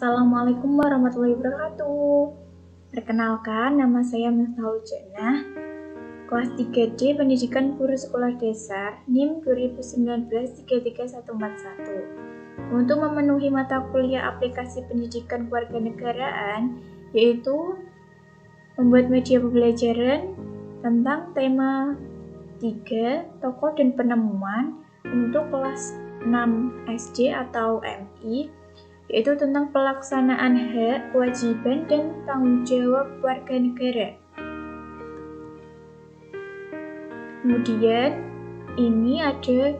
Assalamualaikum warahmatullahi wabarakatuh. Perkenalkan, nama saya Miftahul Jannah, kelas 3D Pendidikan Guru Sekolah Dasar, NIM 2019-33141. Untuk memenuhi mata kuliah aplikasi pendidikan kewarganegaraan, yaitu membuat media pembelajaran tentang tema 3, tokoh dan penemuan untuk kelas 6 SD atau MI, yaitu tentang pelaksanaan hak, kewajiban, dan tanggung jawab warga negara. Kemudian ini ada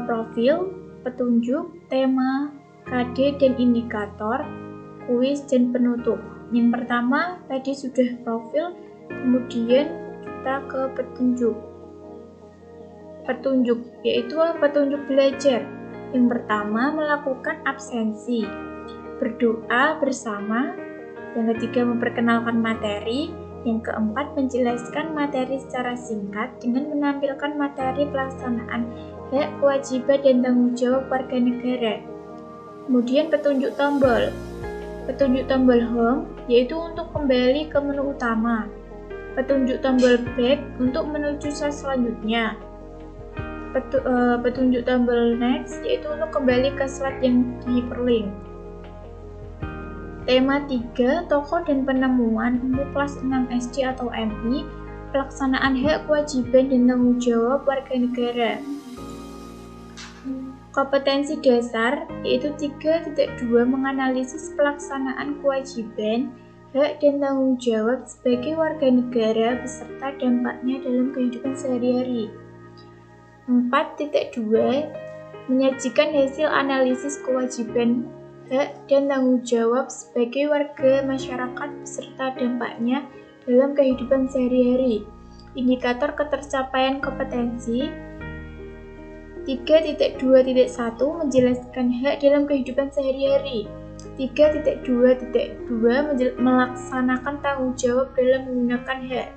profil, petunjuk, tema, KD dan indikator, kuis dan penutup. Yang pertama tadi sudah profil, kemudian kita ke petunjuk. Petunjuk yaitu petunjuk belajar. Yang pertama, melakukan absensi, berdoa bersama. Yang ketiga, memperkenalkan materi. Yang keempat, menjelaskan materi secara singkat dengan menampilkan materi pelaksanaan hak, kewajiban, dan tanggung jawab warga negara. Kemudian petunjuk tombol. Petunjuk tombol home yaitu untuk kembali ke menu utama. Petunjuk tombol back untuk menuju slide selanjutnya. Petunjuk tombol next yaitu untuk kembali ke slide yang diperlink. Tema 3, tokoh dan penemuan untuk kelas 6 SD atau MI, pelaksanaan hak, kewajiban, dan tanggung jawab warga negara. Kompetensi dasar yaitu 3.2, menganalisis pelaksanaan kewajiban, hak, dan tanggung jawab sebagai warga negara beserta dampaknya dalam kehidupan sehari-hari. 4.2, menyajikan hasil analisis kewajiban, hak, dan tanggung jawab sebagai warga masyarakat beserta dampaknya dalam kehidupan sehari-hari. Indikator ketercapaian kompetensi. 3.2.1, menjelaskan hak dalam kehidupan sehari-hari. 3.2.2, melaksanakan tanggung jawab dalam menggunakan hak.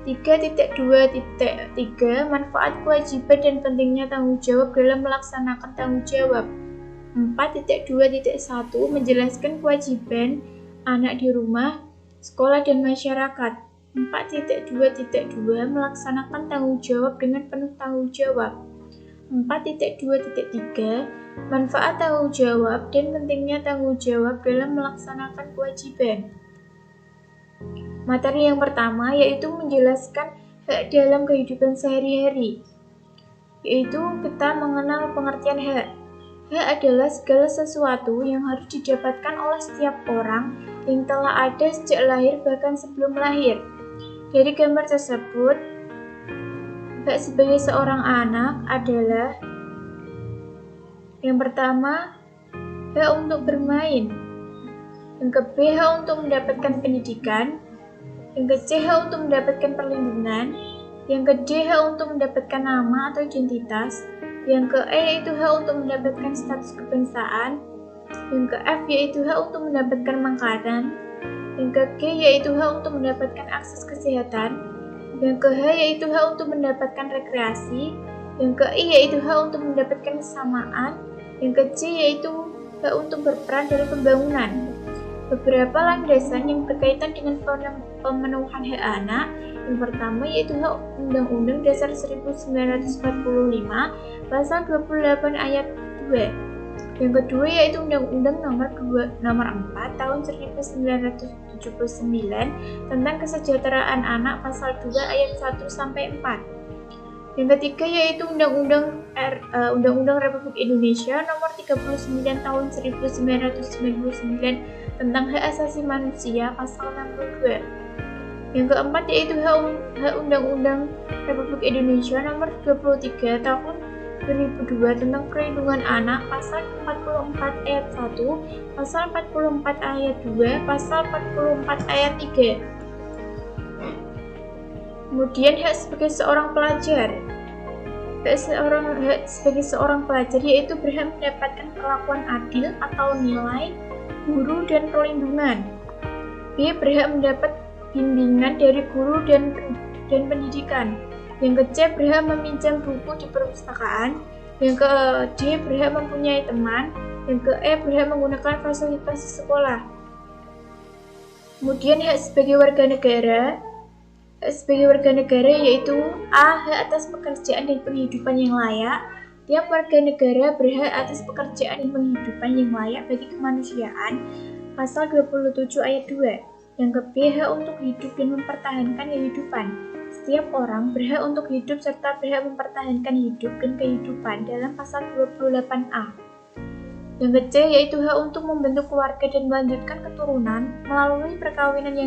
3.2.3, manfaat, kewajiban, dan pentingnya tanggung jawab dalam melaksanakan tanggung jawab. 4.2.1, menjelaskan kewajiban anak di rumah, sekolah, dan masyarakat. 4.2.2, melaksanakan tanggung jawab dengan penuh tanggung jawab. 4.2.3, manfaat tanggung jawab dan pentingnya tanggung jawab dalam melaksanakan kewajiban. Materi yang pertama yaitu menjelaskan hak dalam kehidupan sehari-hari, yaitu kita mengenal pengertian hak. Hak adalah segala sesuatu yang harus didapatkan oleh setiap orang yang telah ada sejak lahir bahkan sebelum lahir. Dari gambar tersebut, hak sebagai seorang anak adalah yang pertama, hak untuk bermain. Yang ke-B, hak untuk mendapatkan pendidikan. Yang ke-C, hak untuk mendapatkan perlindungan. Yang ke-D, hak untuk mendapatkan nama atau identitas. Yang ke-E yaitu hak untuk mendapatkan status kebangsaan. Yang ke-F yaitu hak untuk mendapatkan makanan. Yang ke-G yaitu hak untuk mendapatkan akses kesehatan. Yang ke-H yaitu hak untuk mendapatkan rekreasi. Yang ke-I yaitu hak untuk mendapatkan kesamaan. Yang ke-C yaitu hak untuk berperan dalam pembangunan. Beberapa landasan yang berkaitan dengan pemenuhan hak anak. Yang pertama yaitu hak Undang-Undang Dasar 1945 Pasal 28 Ayat 2. Yang kedua yaitu Undang-Undang Nomor 4 Tahun 1979 tentang Kesejahteraan Anak Pasal 2 Ayat 1 sampai 4. Yang ketiga yaitu Undang-Undang Republik Indonesia Nomor 39 Tahun 1999 tentang Hak Asasi Manusia Pasal 62. Yang keempat yaitu hak Undang-Undang Republik Indonesia Nomor 23 Tahun 2002 tentang Perlindungan Anak Pasal 44 Ayat 1, Pasal 44 Ayat 2, Pasal 44 Ayat 3. Kemudian hak sebagai seorang pelajar. Hak sebagai seorang pelajar yaitu berhak mendapatkan perlakuan adil atau nilai, guru, dan perlindungan. B. Berhak mendapat bimbingan dari guru dan pendidikan. Yang ke-C, berhak meminjam buku di perpustakaan. Yang ke-D, berhak mempunyai teman. Yang ke-E, berhak menggunakan fasilitas di sekolah. Kemudian hak sebagai warga negara. Hak sebagai warga negara yaitu A. Hak atas pekerjaan dan penghidupan yang layak. Tiap warga negara berhak atas pekerjaan dan penghidupan yang layak bagi kemanusiaan. Pasal 27 ayat 2. Yang ke-B, hak untuk hidup dan mempertahankan kehidupan. Setiap orang berhak untuk hidup serta berhak mempertahankan hidup dan kehidupan dalam pasal 28A. Yang ke-C yaitu hak untuk membentuk keluarga dan melanjutkan keturunan melalui perkawinan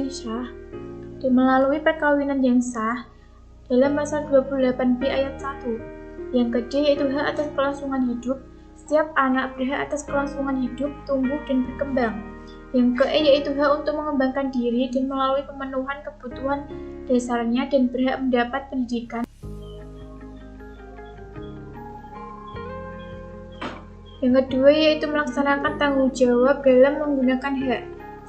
yang sah dalam pasal 28B ayat 1. Yang ke-D yaitu hak atas kelangsungan hidup. Setiap anak berhak atas kelangsungan hidup, tumbuh, dan berkembang. Yang ke-E yaitu hak untuk mengembangkan diri dan melalui pemenuhan kebutuhan dasarnya dan berhak mendapat pendidikan. Yang kedua yaitu melaksanakan tanggung jawab dalam menggunakan hak.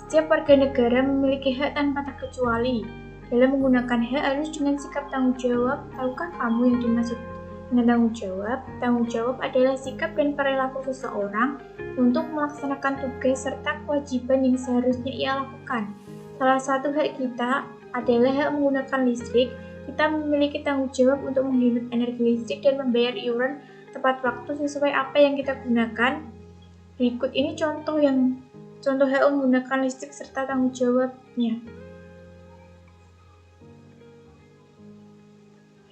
Setiap warga negara memiliki hak tanpa terkecuali. Dalam menggunakan hak harus dengan sikap tanggung jawab. Tahukah kamu yang dimaksud dengan tanggung jawab? Tanggung jawab adalah sikap dan perilaku seseorang untuk melaksanakan tugas serta kewajiban yang seharusnya ia lakukan. Salah satu hak kita adalah hak menggunakan listrik. Kita memiliki tanggung jawab untuk menghemat energi listrik dan membayar iuran tepat waktu sesuai apa yang kita gunakan. Berikut ini contoh hak menggunakan listrik serta tanggung jawabnya.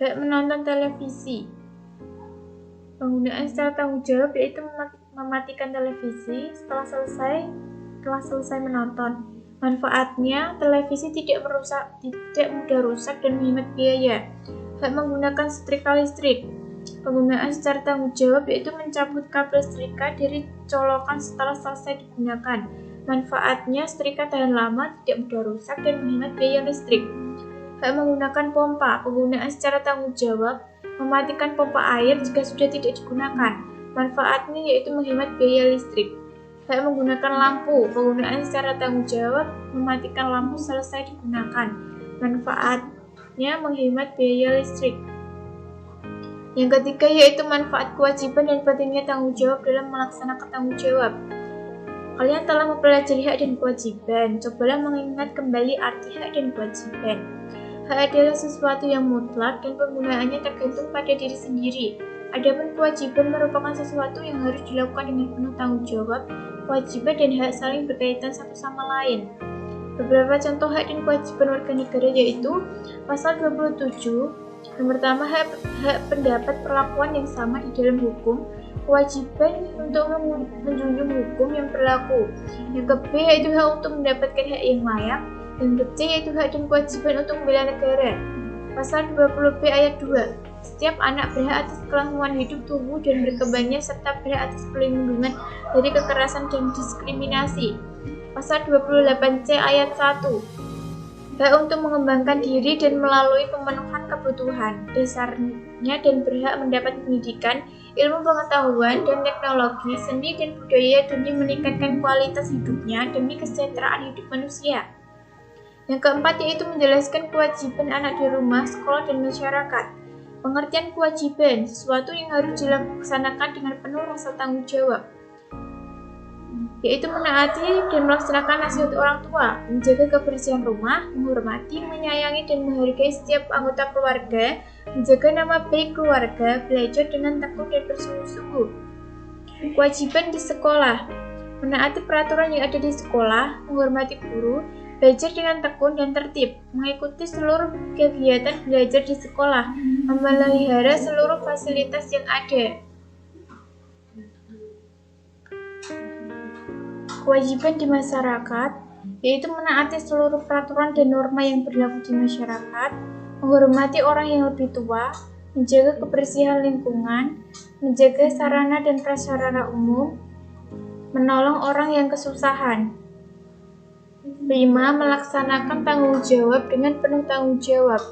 Hak menonton televisi. Penggunaan secara tanggung jawab yaitu mematikan televisi setelah selesai menonton. Manfaatnya, televisi tidak mudah rusak dan menghemat biaya. Hak menggunakan setrika listrik. Penggunaan secara tanggung jawab yaitu mencabut kabel setrika dari colokan setelah selesai digunakan. Manfaatnya, setrika tahan lama, tidak mudah rusak, dan menghemat biaya listrik. Hak menggunakan pompa. Penggunaan secara tanggung jawab, mematikan pompa air jika sudah tidak digunakan. Manfaatnya yaitu menghemat biaya listrik. Hak menggunakan lampu. Penggunaan secara tanggung jawab, mematikan lampu selesai digunakan. Manfaatnya menghemat biaya listrik. Yang ketiga yaitu manfaat kewajiban dan pentingnya tanggung jawab dalam melaksanakan tanggung jawab. Kalian telah mempelajari hak dan kewajiban. Cobalah mengingat kembali arti hak dan kewajiban. Hak adalah sesuatu yang mutlak dan penggunaannya tergantung pada diri sendiri. Adapun kewajiban merupakan sesuatu yang harus dilakukan dengan penuh tanggung jawab. Kewajiban dan hak saling berkaitan satu sama lain. Beberapa contoh hak dan kewajiban warga negara yaitu pasal 27. Yang pertama, hak pendapat perlakuan yang sama di dalam hukum. Kewajiban untuk menjunjung hukum yang berlaku. Yang ke-B yaitu hak untuk mendapatkan hak yang layak. Yang ke-C yaitu hak dan kewajiban untuk membela negara. Pasal 20B ayat 2. Setiap anak berhak atas kelangsungan hidup, tumbuh, dan berkembangnya serta berhak atas perlindungan dari kekerasan dan diskriminasi. Pasal 28C ayat 1. Hak untuk mengembangkan diri dan melalui pemenuhan kebutuhan dasarnya dan berhak mendapat pendidikan, ilmu pengetahuan, dan teknologi, seni dan budaya demi meningkatkan kualitas hidupnya demi kesejahteraan hidup manusia. Yang keempat yaitu menjelaskan kewajiban anak di rumah, sekolah, dan masyarakat. Pengertian kewajiban, sesuatu yang harus dilaksanakan dengan penuh rasa tanggung jawab, yaitu menaati dan melaksanakan nasihat orang tua, menjaga kebersihan rumah, menghormati, menyayangi, dan menghargai setiap anggota keluarga, menjaga nama baik keluarga, belajar dengan tekun dan bersungguh-sungguh. Kewajiban di sekolah, menaati peraturan yang ada di sekolah, menghormati guru, belajar dengan tekun dan tertib, mengikuti seluruh kegiatan belajar di sekolah, memelihara seluruh fasilitas yang ada. Kewajiban di masyarakat, yaitu menaati seluruh peraturan dan norma yang berlaku di masyarakat, menghormati orang yang lebih tua, menjaga kebersihan lingkungan, menjaga sarana dan prasarana umum, menolong orang yang kesusahan. 5. Melaksanakan tanggung jawab dengan penuh tanggung jawab.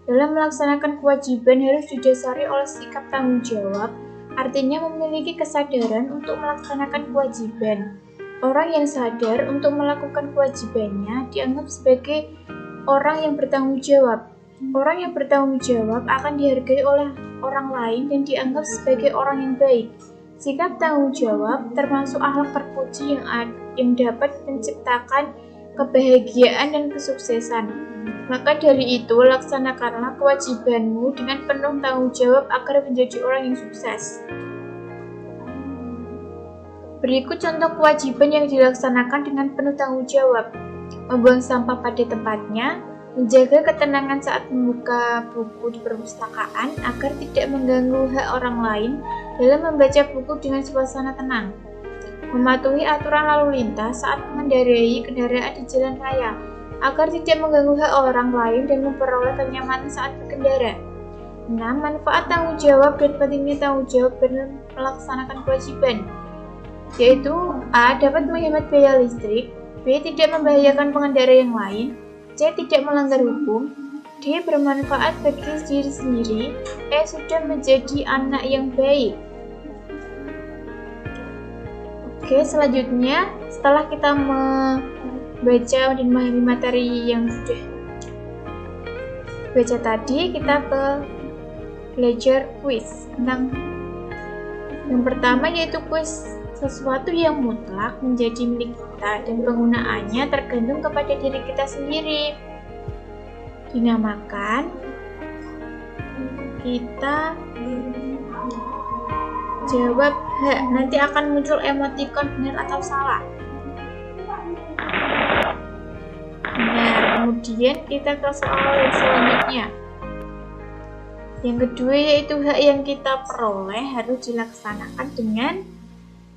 Dalam melaksanakan kewajiban harus didasari oleh sikap tanggung jawab, artinya memiliki kesadaran untuk melaksanakan kewajiban. Orang yang sadar untuk melakukan kewajibannya dianggap sebagai orang yang bertanggung jawab. Orang yang bertanggung jawab akan dihargai oleh orang lain dan dianggap sebagai orang yang baik. Sikap tanggung jawab termasuk akhlak terpuji yang dapat menciptakan kebahagiaan dan kesuksesan. Maka dari itu, laksanakanlah kewajibanmu dengan penuh tanggung jawab agar menjadi orang yang sukses. Berikut contoh kewajiban yang dilaksanakan dengan penuh tanggung jawab. Membuang sampah pada tempatnya, menjaga ketenangan saat membuka buku di perpustakaan agar tidak mengganggu hak orang lain dalam membaca buku dengan suasana tenang. Mematuhi aturan lalu lintas saat mengendarai kendaraan di jalan raya agar tidak mengganggu hak orang lain dan memperoleh kenyamanan saat berkendara. 6. Manfaat tanggung jawab dan pentingnya tanggung jawab dalam melaksanakan kewajiban, yaitu A. Dapat menghemat biaya listrik, B. Tidak membahayakan pengendara yang lain, C. Tidak melanggar hukum, D. Bermanfaat bagi diri sendiri, E. Sudah menjadi anak yang baik. Oke, selanjutnya setelah kita membaca dan memahami materi yang sudah baca tadi, kita ke belajar kuis tentang yang pertama, yaitu kuis sesuatu yang mutlak menjadi milik kita dan penggunaannya tergantung kepada diri kita sendiri. Dinamakan kita jawab hak. Nanti akan muncul emotikon benar atau salah. Benar. Kemudian kita ke soal yang selanjutnya. Yang kedua, yaitu hak yang kita peroleh harus dilaksanakan dengan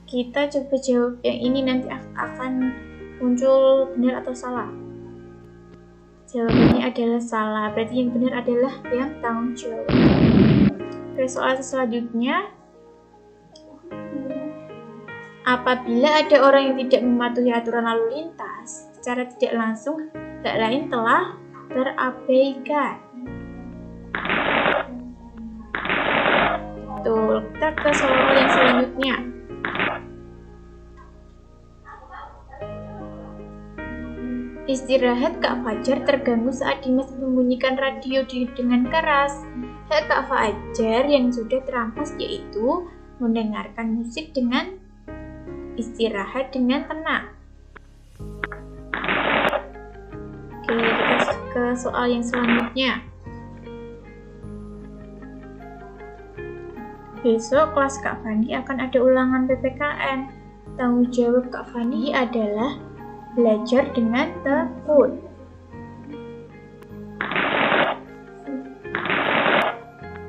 kita coba jawab yang ini, nanti akan muncul benar atau salah. Jawabannya adalah salah, berarti yang benar adalah yang tanggung jawab. Oke, soal selanjutnya. Apabila ada orang yang tidak mematuhi aturan lalu lintas, secara tidak langsung hak lain telah terabaikan. Betul, kita ke soal yang selanjutnya. Istirahat Kak Fajar terganggu saat Dimas membunyikan radio dengan keras. Hak Kak Fajar yang sudah terampas yaitu mendengarkan musik dengan istirahat dengan tenang. Oke, kita ke soal yang selanjutnya. Besok kelas Kak Fandi akan ada ulangan PPKN. Tanggung jawab Kak Fandi adalah belajar dengan tekun.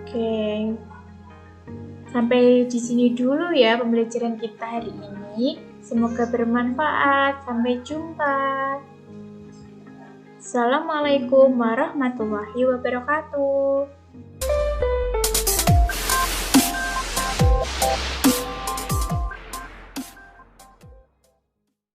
Oke, sampai di sini dulu ya pembelajaran kita hari ini. Semoga bermanfaat. Sampai jumpa. Assalamualaikum warahmatullahi wabarakatuh.